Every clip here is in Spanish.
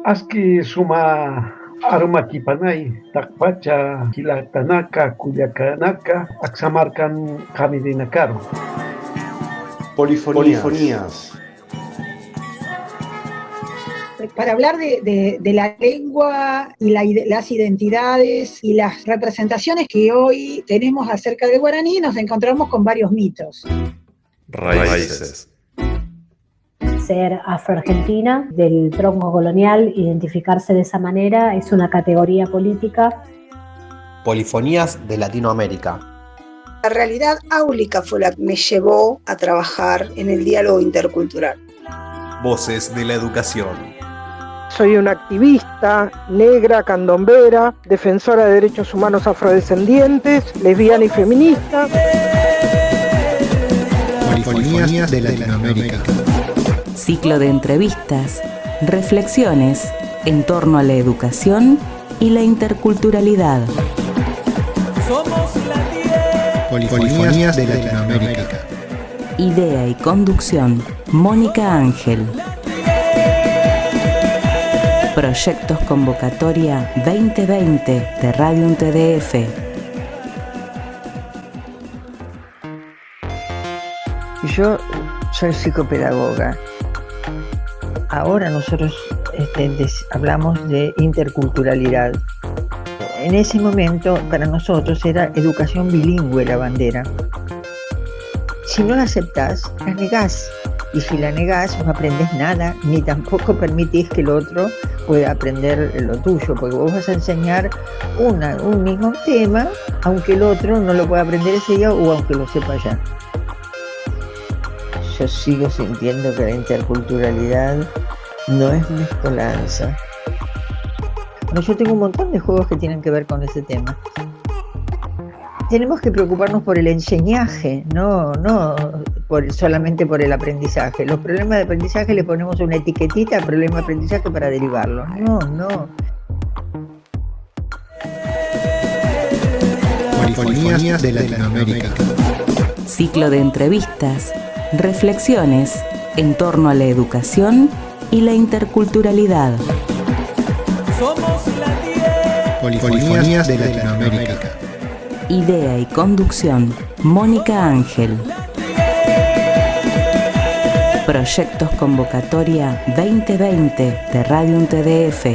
Aski suma Arumakipanay, Takpacha, Kilatanaka, Cuyacanaka, Axamarcan, Kamidinacaro. Polifonías. Para hablar de la lengua y las identidades y las representaciones que hoy tenemos acerca del guaraní, nos encontramos con varios mitos. Raíces. Ser afroargentina, del tronco colonial, identificarse de esa manera, es una categoría política. Polifonías de Latinoamérica. La realidad áulica fue la que me llevó a trabajar en el diálogo intercultural. Voces de la educación. Soy una activista negra, candombera, defensora de derechos humanos afrodescendientes, lesbiana y feminista. Polifonías de Latinoamérica. Ciclo de entrevistas, reflexiones en torno a la educación y la interculturalidad. Somos Polifonías de Latinoamérica. Idea y conducción, Mónica Ángel. Proyectos Convocatoria 2020 de Radio UNTDF. Yo soy psicopedagoga. Ahora nosotros hablamos de interculturalidad. En ese momento para nosotros era educación bilingüe la bandera. Si no la aceptás, la negás. Y si la negás, no aprendes nada, ni tampoco permitís que el otro pueda aprender lo tuyo, porque vos vas a enseñar un mismo tema, aunque el otro no lo pueda aprender ese día o aunque lo sepa ya. Yo sigo sintiendo que la interculturalidad no es mezcolanza. Bueno, yo tengo un montón de juegos que tienen que ver con ese tema. Tenemos que preocuparnos por el enseñaje, no solamente por el aprendizaje. Los problemas de aprendizaje le ponemos una etiquetita al problema de aprendizaje para derivarlo. No. Polifonías de Latinoamérica. Ciclo de entrevistas, reflexiones en torno a la educación y la interculturalidad. Somos Polifonías de Latinoamérica. Idea y conducción, Mónica Ángel. Proyectos Convocatoria 2020 de Radio UNTDF.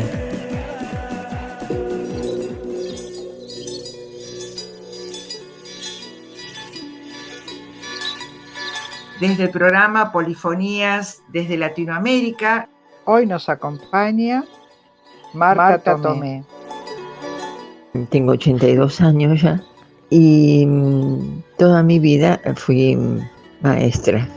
Desde el programa Polifonías desde Latinoamérica, Hoy nos acompaña Marta Tomé. Tengo 82 años ya y toda mi vida fui maestra.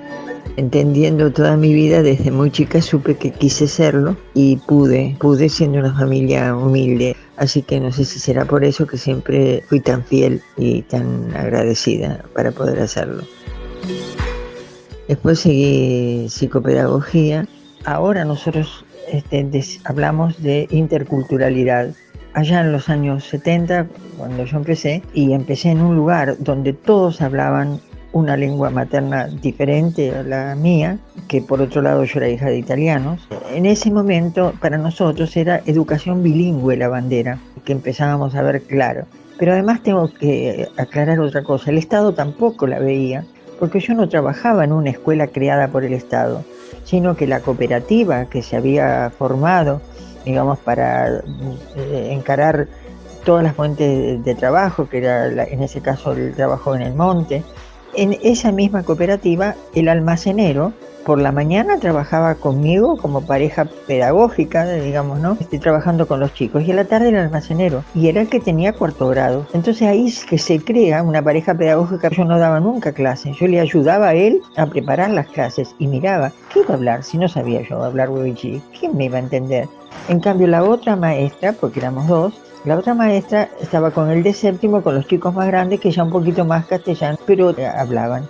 Entendiendo toda mi vida, desde muy chica supe que quise serlo y pude siendo una familia humilde. Así que no sé si será por eso que siempre fui tan fiel y tan agradecida para poder hacerlo. Después seguí psicopedagogía. Ahora nosotros hablamos de interculturalidad. Allá en los años 70, cuando yo empecé en un lugar donde todos hablaban una lengua materna diferente a la mía, que por otro lado yo era hija de italianos. En ese momento para nosotros era educación bilingüe la bandera, que empezábamos a ver claro. Pero además tengo que aclarar otra cosa, el Estado tampoco la veía, porque yo no trabajaba en una escuela creada por el Estado, sino que la cooperativa que se había formado, digamos, para encarar todas las fuentes de trabajo, que era en ese caso el trabajo en el monte. En esa misma cooperativa, el almacenero por la mañana trabajaba conmigo como pareja pedagógica, digamos, ¿no? Trabajando con los chicos, y a la tarde el almacenero, y era el que tenía cuarto grado. Entonces ahí es que se crea una pareja pedagógica. Yo no daba nunca clases, yo le ayudaba a él a preparar las clases y miraba, ¿qué iba a hablar si no sabía yo hablar huevichí? ¿Quién me iba a entender? En cambio la otra maestra, porque éramos dos, la otra maestra estaba con el de séptimo, con los chicos más grandes que ya un poquito más castellano, pero hablaban.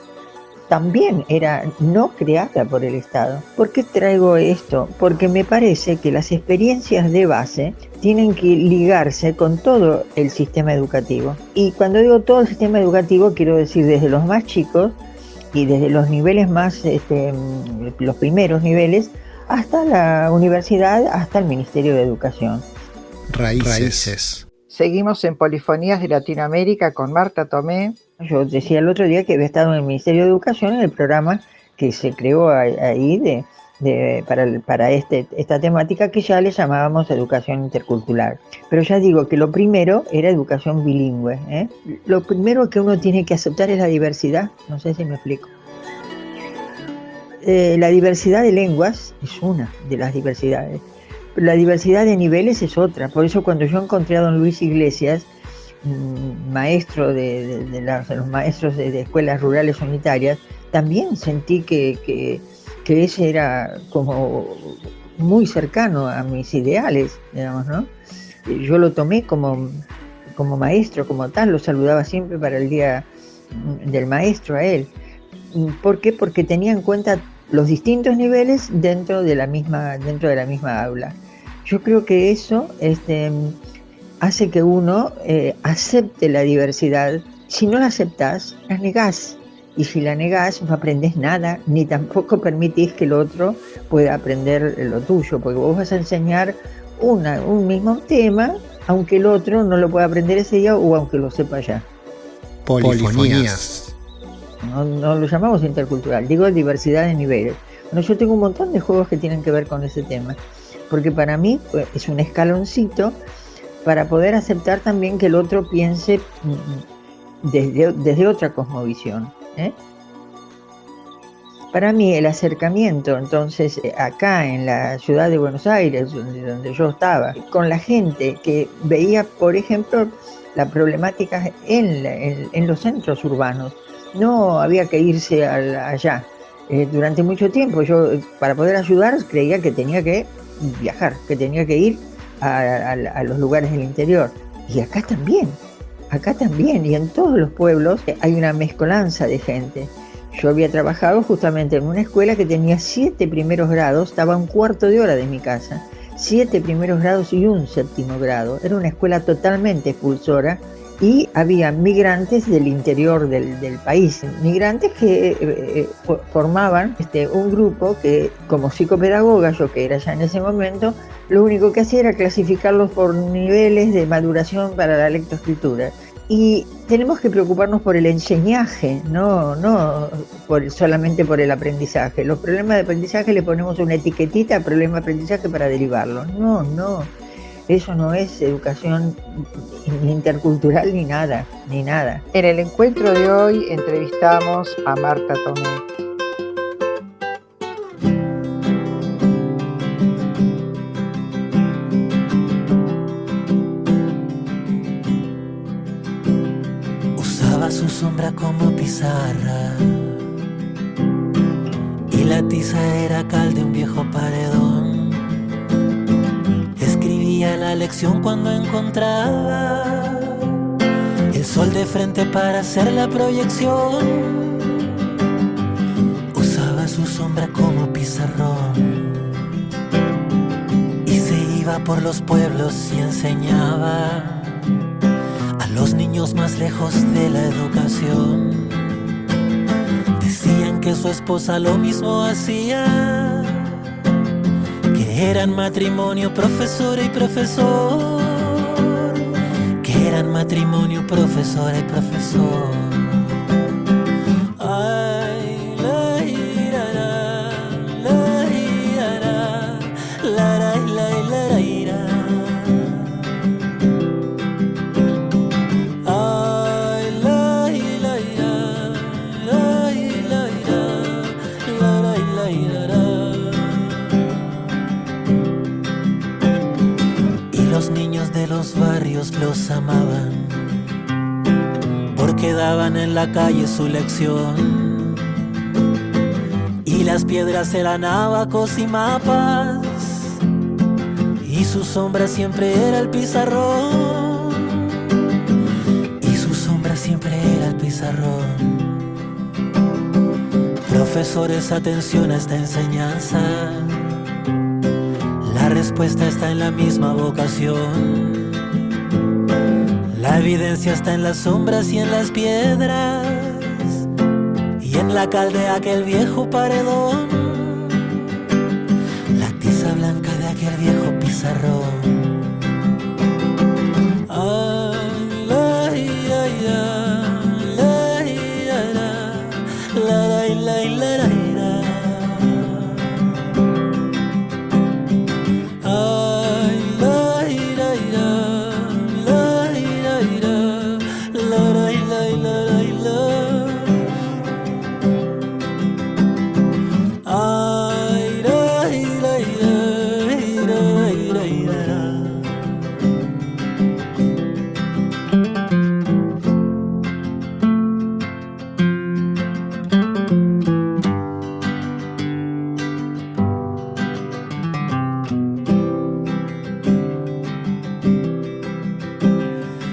También era no creada por el Estado. ¿Por qué traigo esto? Porque me parece que las experiencias de base tienen que ligarse con todo el sistema educativo. Y cuando digo todo el sistema educativo, quiero decir desde los más chicos y desde los niveles más, los primeros niveles, hasta la universidad, hasta el Ministerio de Educación. Raíces. Seguimos en Polifonías de Latinoamérica con Marta Tomé. Yo decía el otro día que había estado en el Ministerio de Educación en el programa que se creó ahí para esta temática que ya le llamábamos educación intercultural. Pero ya digo que lo primero era educación bilingüe, ¿eh? Lo primero que uno tiene que aceptar es la diversidad, no sé si me explico. La diversidad de lenguas es una de las diversidades, pero la diversidad de niveles es otra. Por eso cuando yo encontré a don Luis Iglesias, maestro de los maestros de escuelas rurales unitarias, también sentí que ese era como muy cercano a mis ideales, digamos, ¿no? Yo lo tomé como maestro, como tal, lo saludaba siempre para el Día del Maestro a él. ¿Por qué? Porque tenía en cuenta los distintos niveles dentro de la misma aula. Yo creo que eso hace que uno acepte la diversidad. Si no la aceptás, la negás. Y si la negás, no aprendés nada, ni tampoco permitís que el otro pueda aprender lo tuyo, porque vos vas a enseñar un mismo tema, aunque el otro no lo pueda aprender ese día o aunque lo sepa ya. Polifonías. No lo llamamos intercultural, digo diversidad de niveles. Bueno, yo tengo un montón de juegos que tienen que ver con ese tema, porque para mí es un escaloncito para poder aceptar también que el otro piense desde otra cosmovisión, ¿eh? Para mí el acercamiento, entonces, acá en la ciudad de Buenos Aires, donde yo estaba, con la gente que veía, por ejemplo, la problemática en los centros urbanos, no había que irse allá. Durante mucho tiempo yo, para poder ayudar, creía que tenía que viajar, que tenía que ir a los lugares del interior. Y acá también, y en todos los pueblos hay una mezcolanza de gente. Yo había trabajado justamente en una escuela que tenía 7 primeros grados, estaba a un cuarto de hora de mi casa, 7 primeros grados y un 7º grado. Era una escuela totalmente expulsora y había migrantes del interior del país, migrantes que formaban un grupo que, como psicopedagoga, yo que era ya en ese momento, lo único que hacía era clasificarlos por niveles de maduración para la lectoescritura. Y tenemos que preocuparnos por el enseñaje, no solamente por el aprendizaje. Los problemas de aprendizaje le ponemos una etiquetita, problema de aprendizaje, para derivarlo. No, eso no es educación intercultural ni nada. En el encuentro de hoy entrevistamos a Marta Tomé. Su sombra como pizarra y la tiza era cal de un viejo paredón. Escribía la lección cuando encontraba el sol de frente para hacer la proyección. Usaba su sombra como pizarrón y se iba por los pueblos y enseñaba los niños más lejos de la educación. Decían que su esposa lo mismo hacía, que eran matrimonio profesora y profesor, que eran matrimonio profesora y profesor. Ay, la irara, la irara, la la la la ira. De los barrios los amaban porque daban en la calle su lección y las piedras eran abacos y mapas y su sombra siempre era el pizarrón, y su sombra siempre era el pizarrón. Profesores, atención a esta enseñanza. La respuesta está en la misma vocación. La evidencia está en las sombras y en las piedras y en la cal de aquel viejo paredón. aquel viejo pizarrón.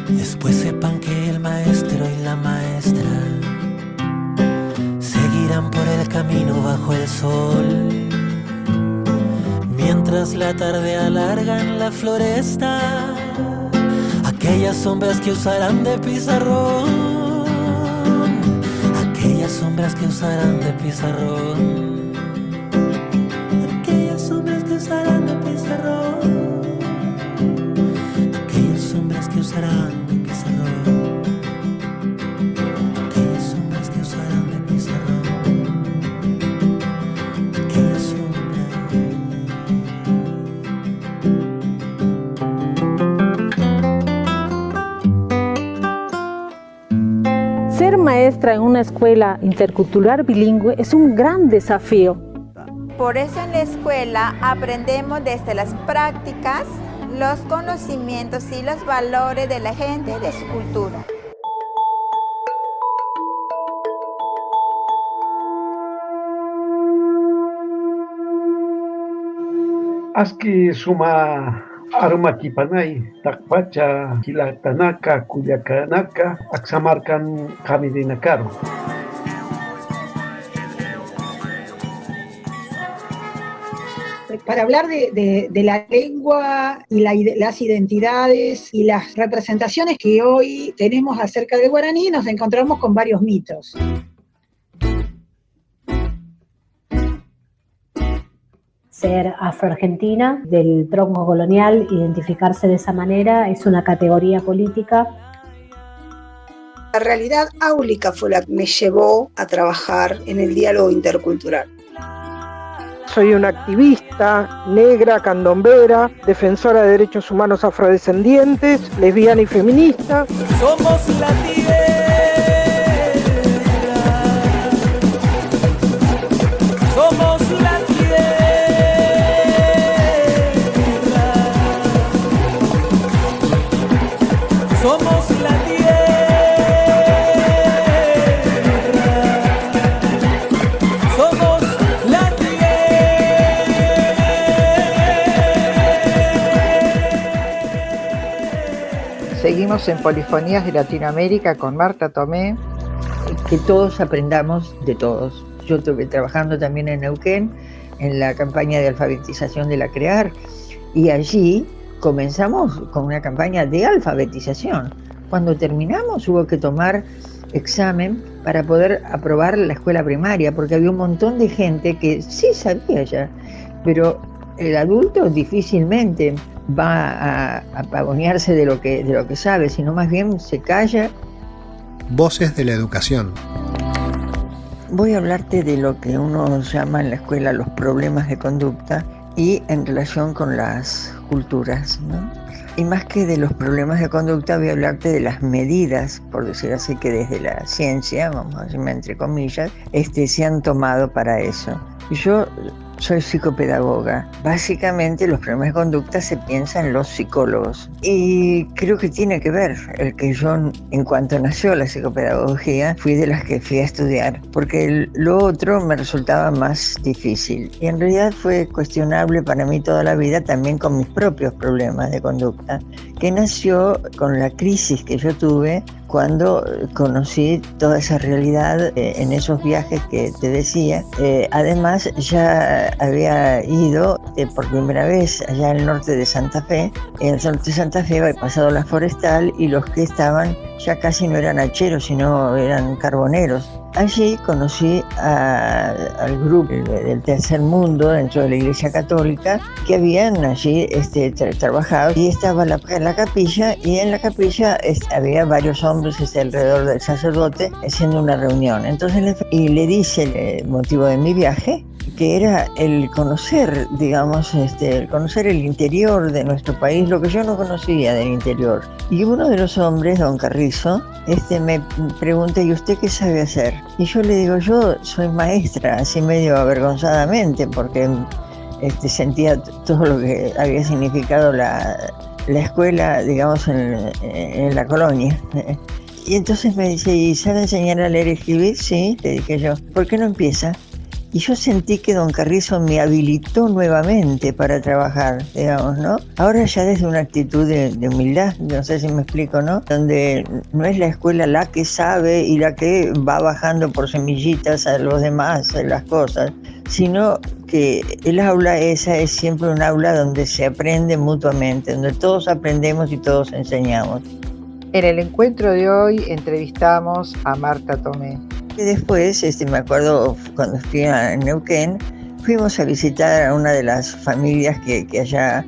Después sepan que el maestro y la maestra seguirán por el camino bajo el sol, mientras la tarde alarga en la floresta aquellas sombras que usarán de pizarrón, aquellas sombras que usarán de pizarrón, aquellas sombras que usarán de pizarrón, aquellas sombras que usarán de pizarrón, aquellas sombras que usarán de pizarrón, aquellas sombras. Ser maestra en una escuela intercultural bilingüe es un gran desafío. Por eso en la escuela aprendemos desde las prácticas, los conocimientos y los valores de la gente de su cultura. Aski suma arumakipanay, takpacha, kilatanaka, kuyakanaka, aksamarkan kamidinakaro. Para hablar de la lengua y las identidades y las representaciones que hoy tenemos acerca del guaraní, nos encontramos con varios mitos. Ser afroargentina del tronco colonial, identificarse de esa manera, es una categoría política. La realidad áulica fue la que me llevó a trabajar en el diálogo intercultural. Soy una activista negra, candombera, defensora de derechos humanos afrodescendientes, lesbiana y feminista. Somos la tierra, somos la tierra, somos la tierra, somos la tierra. Seguimos en Polifonías de Latinoamérica con Marta Tomé. Que todos aprendamos de todos. Yo estuve trabajando también en Neuquén, en la campaña de alfabetización de la CREAR, y allí comenzamos con una campaña de alfabetización. Cuando terminamos hubo que tomar examen para poder aprobar la escuela primaria, porque había un montón de gente que sí sabía ya, pero el adulto difícilmente va a pavonearse de lo que sabe, sino más bien se calla. Voces de la educación. Voy a hablarte de lo que uno llama en la escuela los problemas de conducta y en relación con las culturas, ¿no? Y más que de los problemas de conducta, voy a hablarte de las medidas, por decir así, que desde la ciencia, vamos a decirme entre comillas, se han tomado para eso. Y yo soy psicopedagoga. Básicamente los problemas de conducta se piensan en los psicólogos. Y creo que tiene que ver el que yo, en cuanto nació la psicopedagogía, fui de las que fui a estudiar, porque lo otro me resultaba más difícil. Y en realidad fue cuestionable para mí toda la vida, también con mis propios problemas de conducta, que nació con la crisis que yo tuve cuando conocí toda esa realidad en esos viajes que te decía. Además, ya había ido por primera vez allá al norte de Santa Fe. En el norte de Santa Fe había pasado la forestal y los que estaban ya casi no eran hacheros, sino eran carboneros. Allí conocí al grupo del Tercer Mundo dentro de la Iglesia Católica que habían allí trabajado, y estaba la capilla, y en la capilla había varios hombres alrededor del sacerdote haciendo una reunión. Entonces le dice el motivo de mi viaje, que era el conocer, digamos, el conocer el interior de nuestro país, lo que yo no conocía del interior. Y uno de los hombres, don Carrizo, me pregunta: ¿y usted qué sabe hacer? Y yo le digo: yo soy maestra, así medio avergonzadamente, porque sentía todo lo que había significado la escuela, digamos, en la colonia. Y entonces me dice: ¿y sabe enseñar a leer y escribir? Sí, le dije yo. ¿Por qué no empieza? Y yo sentí que don Carrizo me habilitó nuevamente para trabajar, digamos, ¿no? Ahora ya desde una actitud de humildad, no sé si me explico, ¿no? Donde no es la escuela la que sabe y la que va bajando por semillitas a los demás las cosas, sino que el aula esa es siempre un aula donde se aprende mutuamente, donde todos aprendemos y todos enseñamos. En el encuentro de hoy entrevistamos a Marta Tomé. Y después, me acuerdo cuando fui a Neuquén, fuimos a visitar a una de las familias que allá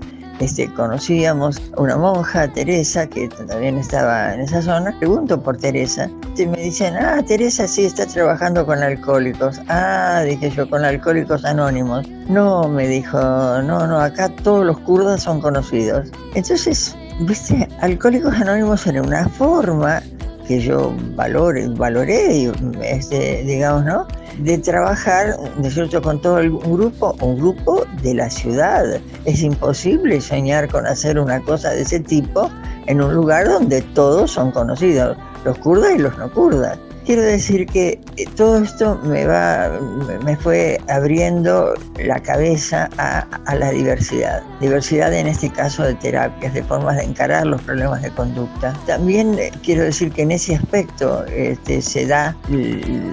conocíamos, una monja, Teresa, que también estaba en esa zona. Pregunto por Teresa. Y me dicen: Teresa sí está trabajando con alcohólicos. Dije yo, con Alcohólicos Anónimos. No, me dijo, no, acá todos los kurdas son conocidos. Entonces, ¿viste? Alcohólicos Anónimos era una forma que yo valoré, digamos, ¿no? De trabajar, ¿no es cierto?, con todo un grupo de la ciudad. Es imposible soñar con hacer una cosa de ese tipo en un lugar donde todos son conocidos, los kurdas y los no kurdas. Quiero decir que todo esto me fue abriendo la cabeza a la diversidad. Diversidad en este caso de terapias, de formas de encarar los problemas de conducta. También quiero decir que en ese aspecto se da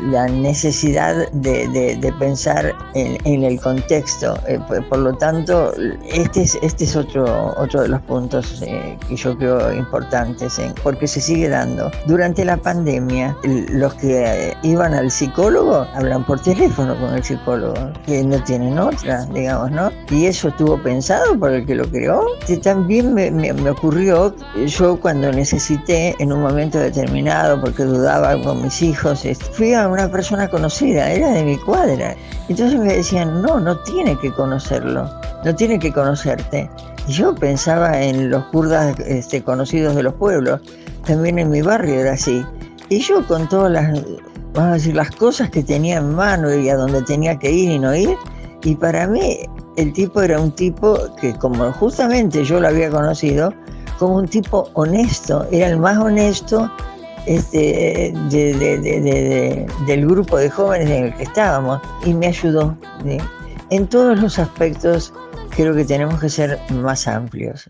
la necesidad de pensar en el contexto. Por lo tanto, este es otro de los puntos que yo creo importantes, porque se sigue dando. Durante la pandemia, los que iban al psicólogo hablan por teléfono con el psicólogo, que no tienen otra, digamos, ¿no? Y eso estuvo pensado por el que lo creó. Que también me ocurrió, yo cuando necesité en un momento determinado, porque dudaba con mis hijos, fui a una persona conocida, era de mi cuadra. Entonces me decían: no tiene que conocerlo, no tiene que conocerte. Y yo pensaba en los kurdas conocidos de los pueblos, también en mi barrio era así. Y yo, con todas las cosas que tenía en mano y a donde tenía que ir y no ir, y para mí el tipo era un tipo que, como justamente yo lo había conocido, como un tipo honesto, era el más honesto del grupo de jóvenes en el que estábamos, y me ayudó, ¿sí? En todos los aspectos creo que tenemos que ser más amplios.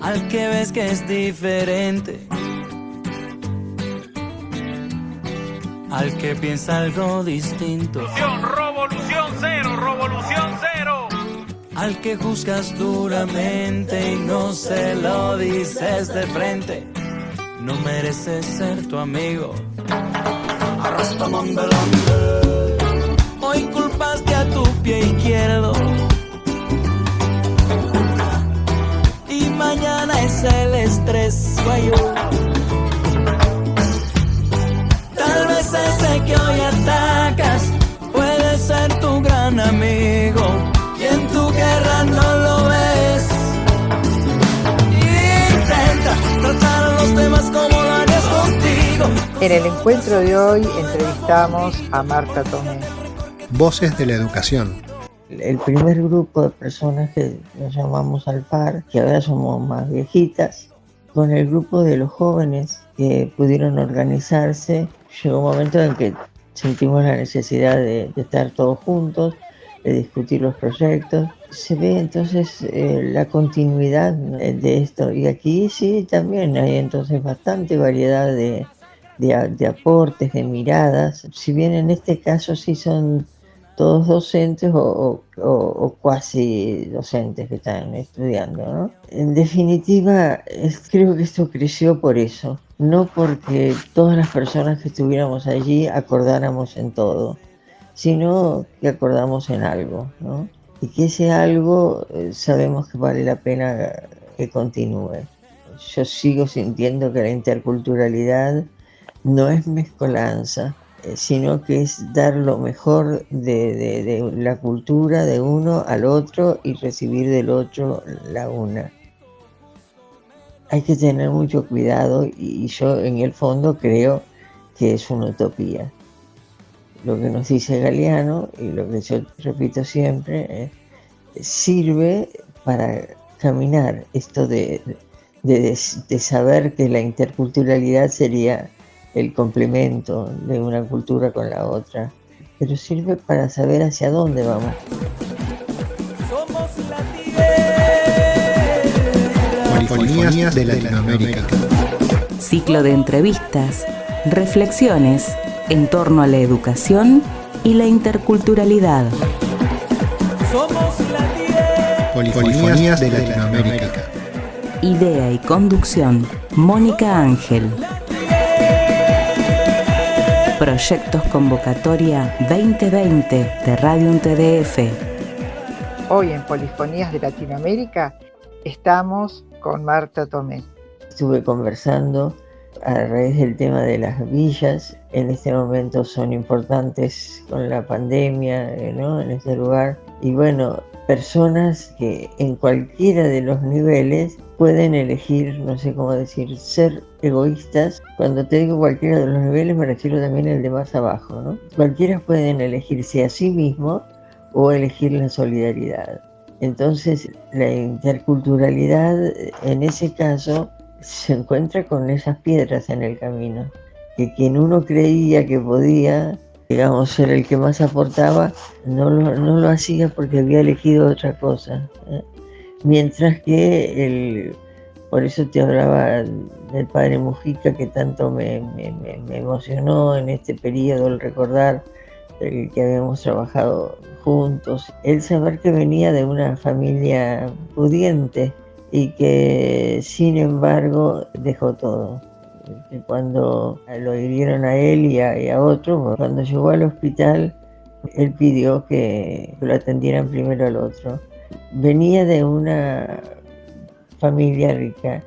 Al que ves que es diferente, al que piensa algo distinto, Revolución cero, al que juzgas duramente y no se lo dices de frente, no mereces ser tu amigo. Hoy culpaste a tu pie izquierdo y mañana es el estrés, guayo. Tal vez ese que hoy atacas puede ser tu gran amigo, y en tu guerra no lo ves. Intenta tratar a los demás como lo harías contigo. En el encuentro de hoy entrevistamos a Marta Tomé. Voces de la educación. El primer grupo de personas que nos llamamos Alfar, que ahora somos más viejitas, con el grupo de los jóvenes que pudieron organizarse, llegó un momento en que sentimos la necesidad de estar todos juntos, de discutir los proyectos. Se ve entonces la continuidad de esto, y aquí sí también hay entonces bastante variedad de aportes, de miradas, si bien en este caso sí son todos docentes o cuasi docentes que están estudiando, ¿no? En definitiva, creo que esto creció por eso, no porque todas las personas que estuviéramos allí acordáramos en todo, sino que acordamos en algo, ¿no? Y que ese algo sabemos que vale la pena que continúe. Yo sigo sintiendo que la interculturalidad no es mezcolanza, sino que es dar lo mejor de la cultura de uno al otro y recibir del otro la una. Hay que tener mucho cuidado y yo en el fondo creo que es una utopía. Lo que nos dice Galeano y lo que yo repito siempre sirve para caminar esto de saber que la interculturalidad sería el complemento de una cultura con la otra, pero sirve para saber hacia dónde vamos. Polifonías de Latinoamérica. Ciclo de entrevistas, reflexiones en torno a la educación y la interculturalidad. Polifonías de Latinoamérica. Idea y conducción, Mónica Ángel. Proyectos Convocatoria 2020 de Radio UNTDF. Hoy en Polifonías de Latinoamérica estamos con Marta Tomé. Estuve conversando a raíz del tema de las villas. En este momento son importantes con la pandemia, ¿no? En este lugar. Y bueno, personas que en cualquiera de los niveles pueden elegir, no sé cómo decir, ser egoístas. Cuando te digo cualquiera de los niveles me refiero también al de más abajo, ¿no? Cualquiera pueden elegirse a sí mismo o elegir la solidaridad. Entonces la interculturalidad en ese caso se encuentra con esas piedras en el camino, que quien uno creía que podía, digamos, ser el que más aportaba, no lo hacía porque había elegido otra cosa, ¿eh? Mientras que por eso te hablaba del padre Mujica, que tanto me emocionó en este periodo el recordar el que habíamos trabajado juntos, el saber que venía de una familia pudiente y que sin embargo dejó todo. Que cuando lo hirieron a él y a otro, cuando llegó al hospital, él pidió que lo atendieran primero al otro. Venía de una familia rica,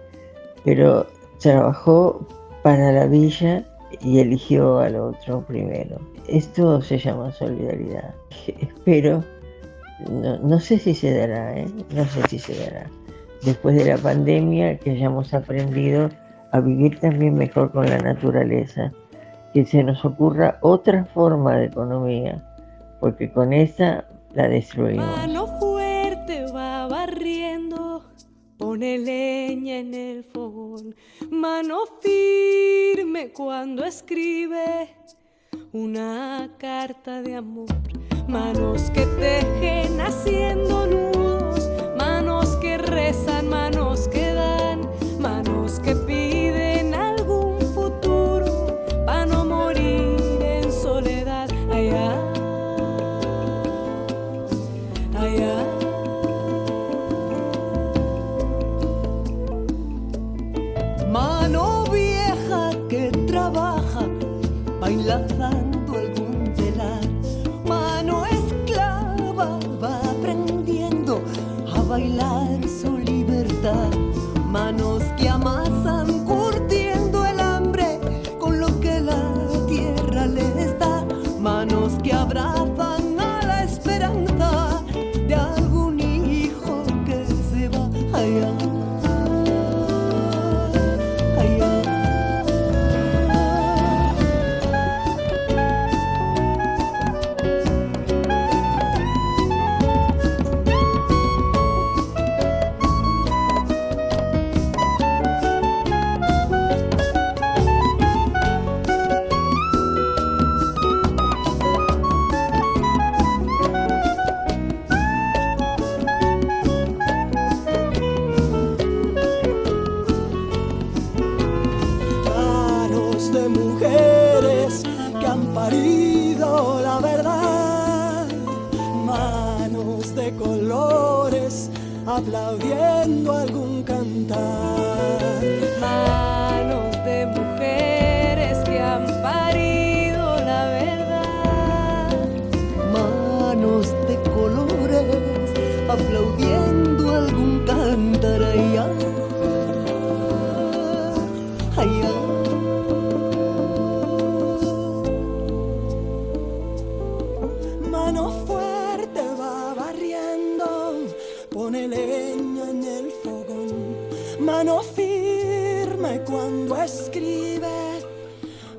pero trabajó para la villa y eligió al otro primero. Esto se llama solidaridad. Espero, no sé si se dará, no sé si se dará. Después de la pandemia, que hayamos aprendido a vivir también mejor con la naturaleza, que se nos ocurra otra forma de economía, porque con esa la destruimos. Mano fuerte va barriendo, pone leña en el fogón, mano firme cuando escribe una carta de amor, manos que tejen haciendo nudos, manos que rezan, manos que dan, manos que piden algún futuro para no morir en soledad. Allá, allá. Mano vieja que trabaja bailando algún telar, mano esclava va aprendiendo a bailar su libertad, manos que amasan curtiendo el hambre con lo que la tierra les da, manos que abrazan a la esperanza de algún hijo que se va allá. mujeres que han parido la verdad, manos de colores aplaudiendo algún cantar, manos de mujeres que han parido la verdad, manos de colores aplaudiendo algún cantar, ay, ay, ay. Mano fuerte va barriendo, pone leña en el fogón, mano firme cuando escribe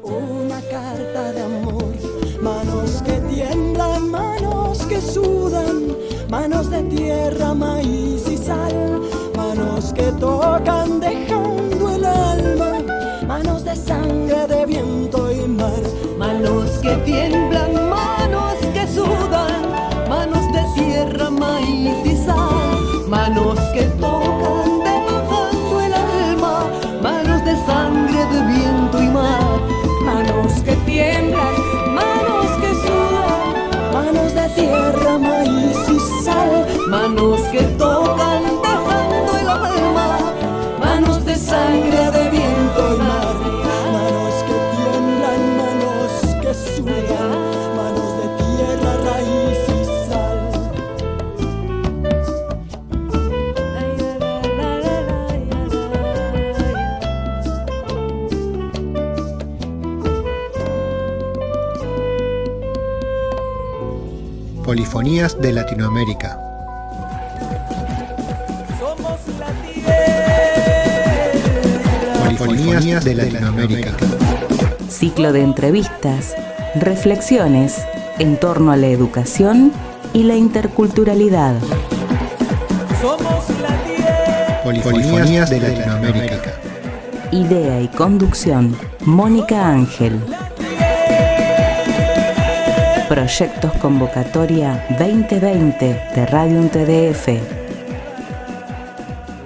una carta de amor, manos que tiemblan, manos que sudan, manos de tierra, maíz y sal, manos que tocan dejando el alma, manos de sangre, de viento y mar, manos que tiemblan, manos que sudan, manos de tierra, maíz y sal, manos que tocan dejando el alma, manos de sangre, de viento y mar, manos que tiemblan, manos que sudan, manos de tierra, maíz y sal, manos que tocan dejando el alma, manos de sangre, de viento y mar, manos que tiemblan, manos que sudan, manos de tierra, raíz y sal. Polifonías de Latinoamérica. Polifonías de Latinoamérica. Ciclo de entrevistas, reflexiones en torno a la educación y la interculturalidad. Polifonías de Latinoamérica. Idea y conducción, Mónica Ángel. Proyectos Convocatoria 2020 de Radio UNTDF.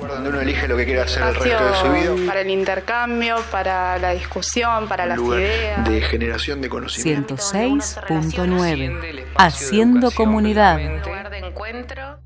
Donde uno elige lo que quiere hacer el resto de su vida. Para el intercambio, para la discusión, para las ideas. De generación de conocimiento. 106.9. Haciendo comunidad. Lugar de encuentro.